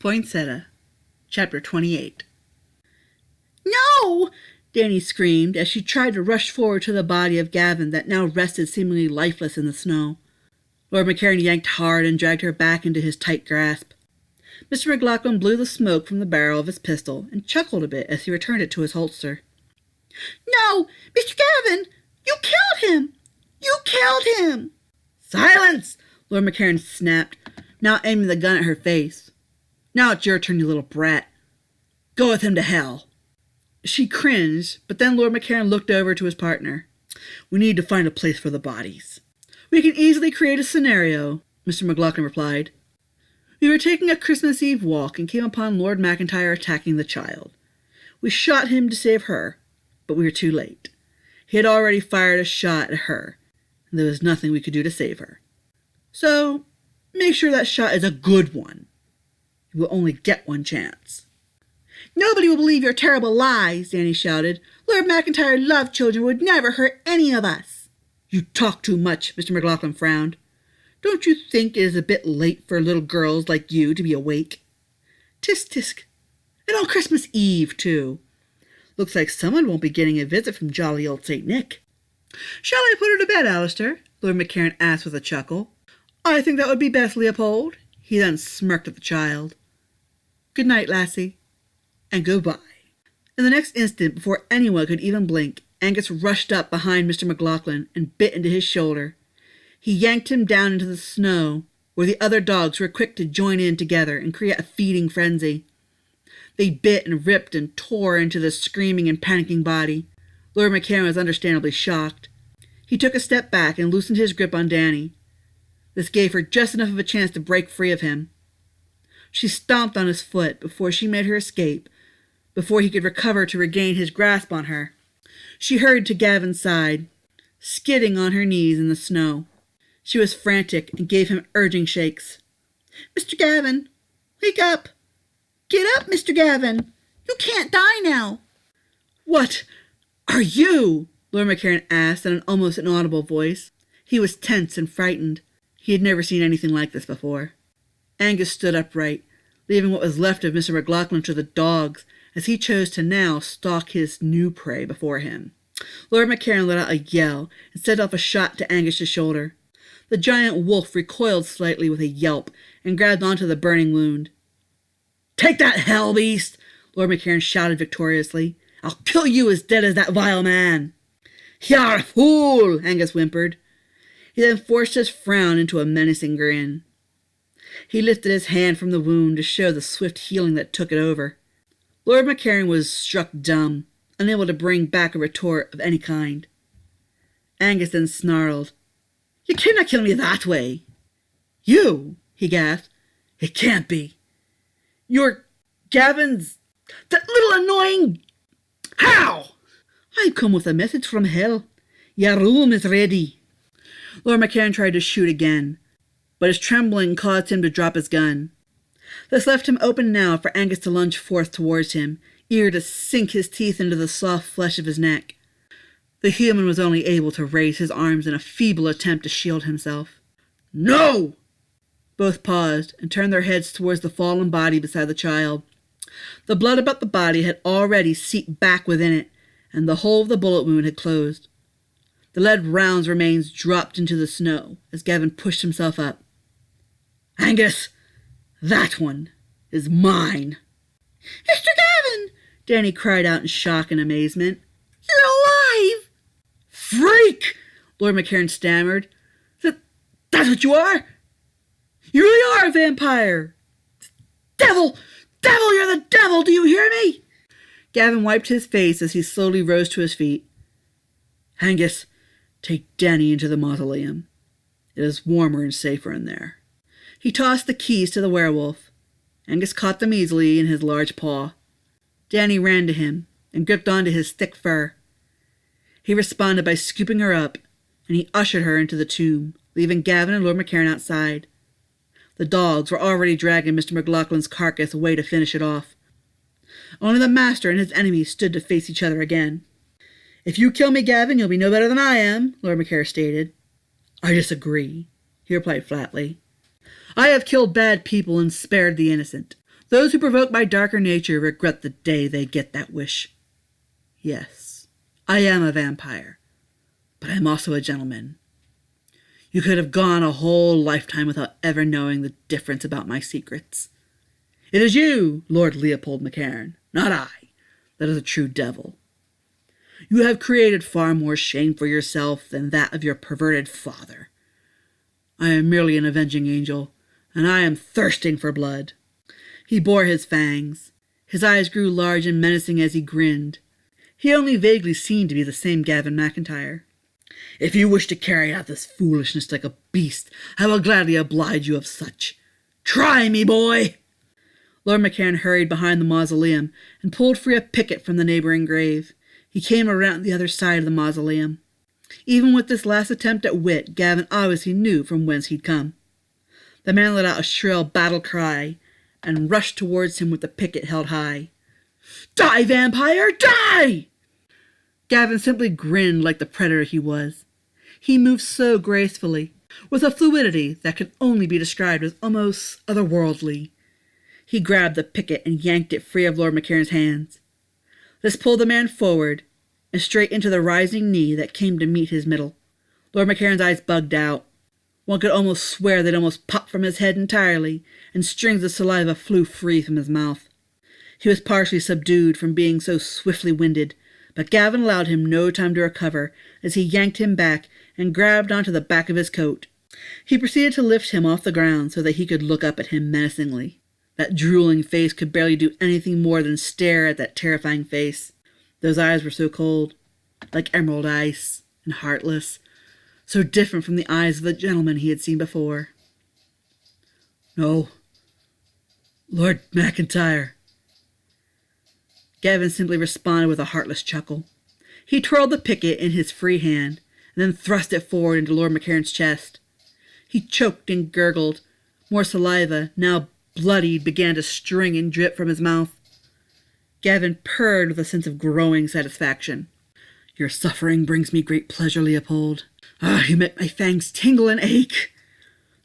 Poinsettia, Chapter 28. "No!" Danny screamed as she tried to rush forward to the body of Gavin that now rested seemingly lifeless in the snow. Lord McCarran yanked hard and dragged her back into his tight grasp. Mr. McLaughlin blew the smoke from the barrel of his pistol and chuckled a bit as he returned it to his holster. "No! Mr. Gavin! You killed him! You killed him!" "Silence!" Lord McCarran snapped, now aiming the gun at her face. "Now it's your turn, you little brat. Go with him to hell." She cringed, but then Lord McCarran looked over to his partner. "We need to find a place for the bodies." "We can easily create a scenario," Mr. McLaughlin replied. "We were taking a Christmas Eve walk and came upon Lord McIntyre attacking the child. We shot him to save her, but we were too late. He had already fired a shot at her, and there was nothing we could do to save her. So, make sure that shot is a good one. You will only get one chance." "Nobody will believe your terrible lies," Danny shouted. "Lord McIntyre loved children, would never hurt any of us." "You talk too much," Mr. McLaughlin frowned. "Don't you think it is a bit late for little girls like you to be awake? Tisk tisk. And on Christmas Eve, too. Looks like someone won't be getting a visit from jolly old St. Nick." "Shall I put her to bed, Alistair?" Lord McCarran asked with a chuckle. "I think that would be best, Leopold." He then smirked at the child. "Good night, lassie, and goodbye." In the next instant, before anyone could even blink, Angus rushed up behind Mr. McLaughlin and bit into his shoulder. He yanked him down into the snow, where the other dogs were quick to join in together and create a feeding frenzy. They bit and ripped and tore into the screaming and panicking body. Lord McCarran was understandably shocked. He took a step back and loosened his grip on Danny. This gave her just enough of a chance to break free of him. She stomped on his foot before she made her escape, before he could recover to regain his grasp on her. She hurried to Gavin's side, skidding on her knees in the snow. She was frantic and gave him urging shakes. "Mr. Gavin, wake up! Get up, Mr. Gavin! You can't die now!" "What are you?" Lord McCarran asked in an almost inaudible voice. He was tense and frightened. He had never seen anything like this before. Angus stood upright, leaving what was left of Mr. McLaughlin to the dogs, as he chose to now stalk his new prey before him. Lord McCarran let out a yell and set off a shot to Angus's shoulder. The giant wolf recoiled slightly with a yelp and grabbed onto the burning wound. "Take that, hell beast!" Lord McCarran shouted victoriously. "I'll kill you as dead as that vile man." "You're a fool!" Angus whimpered. He then forced his frown into a menacing grin. He lifted his hand from the wound to show the swift healing that took it over. Lord McCarran was struck dumb, unable to bring back a retort of any kind. Angus then snarled. "You cannot kill me that way." "You?" he gasped. "It can't be. You're Gavin's... that little annoying... How?" "I come with a message from hell. Your room is ready." Lord McCarran tried to shoot again, but his trembling caused him to drop his gun. This left him open now for Angus to lunge forth towards him, eager to sink his teeth into the soft flesh of his neck. The human was only able to raise his arms in a feeble attempt to shield himself. "No!" Both paused and turned their heads towards the fallen body beside the child. The blood about the body had already seeped back within it, and the hole of the bullet wound had closed. The lead round's remains dropped into the snow as Gavin pushed himself up. "Angus, that one is mine." "Mr. Gavin!" Danny cried out in shock and amazement. "You're alive!" "Freak!" Lord McCarran stammered. That's what you are? You really are a vampire! Devil! Devil, you're the devil! Do you hear me?" Gavin wiped his face as he slowly rose to his feet. "Angus, take Danny into the mausoleum. It is warmer and safer in there." He tossed the keys to the werewolf. Angus caught them easily in his large paw. Danny ran to him and gripped onto his thick fur. He responded by scooping her up, and he ushered her into the tomb, leaving Gavin and Lord McCarran outside. The dogs were already dragging Mr. McLaughlin's carcass away to finish it off. Only the master and his enemy stood to face each other again. "If you kill me, Gavin, you'll be no better than I am," Lord McCarran stated. "I disagree," he replied flatly. "I have killed bad people and spared the innocent. Those who provoke my darker nature regret the day they get that wish. Yes, I am a vampire, but I am also a gentleman. You could have gone a whole lifetime without ever knowing the difference about my secrets. It is you, Lord Leopold McCairn, not I, that is a true devil. You have created far more shame for yourself than that of your perverted father. I am merely an avenging angel, and I am thirsting for blood. He bore his fangs. His eyes grew large and menacing as he grinned. He only vaguely seemed to be the same Gavin McIntyre. If you wish to carry out this foolishness like a beast, I will gladly oblige you of such. Try me, boy! Lord McCairn hurried behind the mausoleum and pulled free a picket from the neighboring grave. He came around the other side of the mausoleum. Even with this last attempt at wit, Gavin obviously knew from whence he'd come. The man let out a shrill battle cry and rushed towards him with the picket held high. Die, vampire, die! Gavin simply grinned like the predator he was. He moved so gracefully, with a fluidity that could only be described as almost otherworldly. He grabbed the picket and yanked it free of Lord McCairn's hands. This pulled the man forward and straight into the rising knee that came to meet his middle. Lord McCairn's eyes bugged out. One could almost swear they'd almost popped from his head entirely, and strings of saliva flew free from his mouth. He was partially subdued from being so swiftly winded, but Gavin allowed him no time to recover as he yanked him back and grabbed onto the back of his coat. He proceeded to lift him off the ground so that he could look up at him menacingly. That drooling face could barely do anything more than stare at that terrifying face. Those eyes were so cold, like emerald ice, and heartless, so different from the eyes of the gentleman he had seen before. No, Lord McIntyre. Gavin simply responded with a heartless chuckle. He twirled the picket in his free hand, and then thrust it forward into Lord McCairn's chest. He choked and gurgled. More saliva, now bloodied, began to string and drip from his mouth. Gavin purred with a sense of growing satisfaction. Your suffering brings me great pleasure, Leopold. You make my fangs tingle and ache.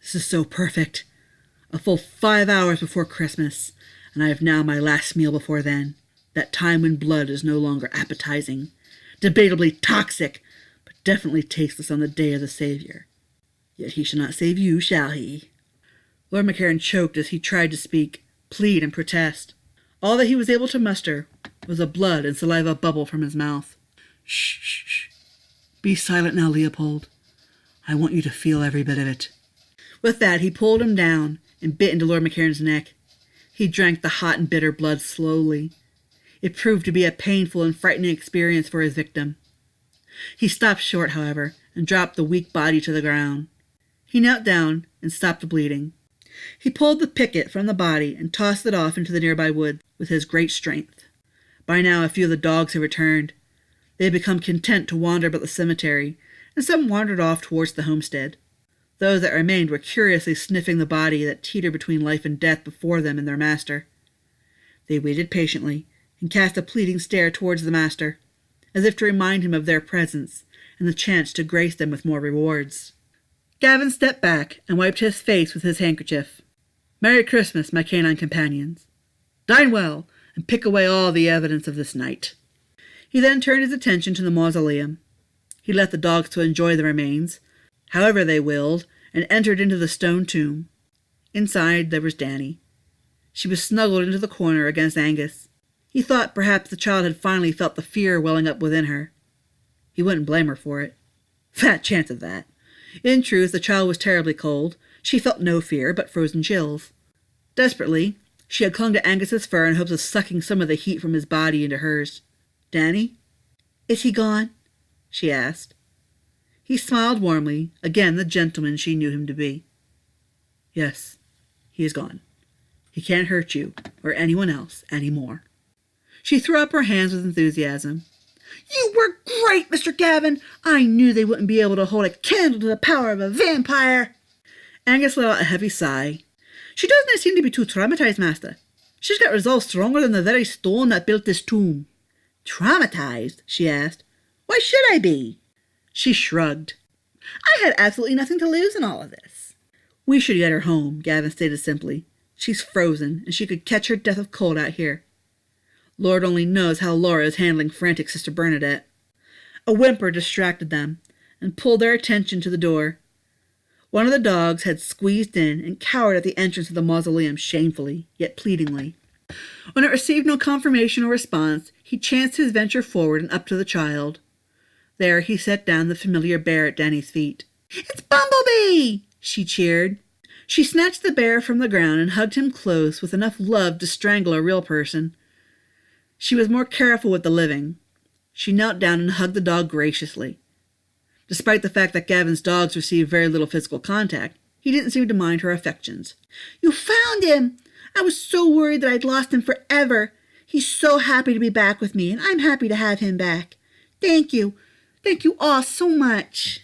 This is so perfect. A full 5 hours before Christmas, and I have now my last meal before then. That time when blood is no longer appetizing, debatably toxic, but definitely tasteless on the day of the Savior. Yet he shall not save you, shall he? Lord McCairn choked as he tried to speak, plead and protest. All that he was able to muster was a blood and saliva bubble from his mouth. Shh, shh, shh. Be silent now, Leopold. I want you to feel every bit of it. With that, he pulled him down and bit into Lord McCairn's neck. He drank the hot and bitter blood slowly. It proved to be a painful and frightening experience for his victim. He stopped short, however, and dropped the weak body to the ground. He knelt down and stopped the bleeding. He pulled the picket from the body and tossed it off into the nearby woods with his great strength. By now, a few of the dogs had returned. They had become content to wander about the cemetery, and some wandered off towards the homestead. Those that remained were curiously sniffing the body that teetered between life and death before them and their master. They waited patiently and cast a pleading stare towards the master, as if to remind him of their presence and the chance to grace them with more rewards. Gavin stepped back and wiped his face with his handkerchief. Merry Christmas, my canine companions. Dine well, and pick away all the evidence of this night. He then turned his attention to the mausoleum. He left the dogs to enjoy the remains, however they willed, and entered into the stone tomb. Inside there was Dany. She was snuggled into the corner against Angus. He thought perhaps the child had finally felt the fear welling up within her. He wouldn't blame her for it. Fat chance of that. In truth, the child was terribly cold. She felt no fear but frozen chills. Desperately, she had clung to Angus's fur in hopes of sucking some of the heat from his body into hers. Dany? Is he gone? She asked. He smiled warmly, again the gentleman she knew him to be. Yes, he is gone. He can't hurt you or anyone else any more. She threw up her hands with enthusiasm. You were great, Mr. Gavin! I knew they wouldn't be able to hold a candle to the power of a vampire! Angus let out a heavy sigh. She doesn't seem to be too traumatized, Master. She's got resolve stronger than the very stone that built this tomb. Traumatized? She asked. Why should I be? She shrugged. I had absolutely nothing to lose in all of this. We should get her home, Gavin stated simply. She's frozen, and she could catch her death of cold out here. Lord only knows how Laura is handling frantic Sister Bernadette. A whimper distracted them, and pulled their attention to the door. One of the dogs had squeezed in and cowered at the entrance of the mausoleum shamefully, yet pleadingly. When it received no confirmation or response, he chanced his venture forward and up to the child. There he set down the familiar bear at Danny's feet. "It's Bumblebee!" she cheered. She snatched the bear from the ground and hugged him close with enough love to strangle a real person. She was more careful with the living. She knelt down and hugged the dog graciously. Despite the fact that Gavin's dogs received very little physical contact, he didn't seem to mind her affections. "You found him! I was so worried that I'd lost him forever. He's so happy to be back with me, and I'm happy to have him back. Thank you. Thank you all so much."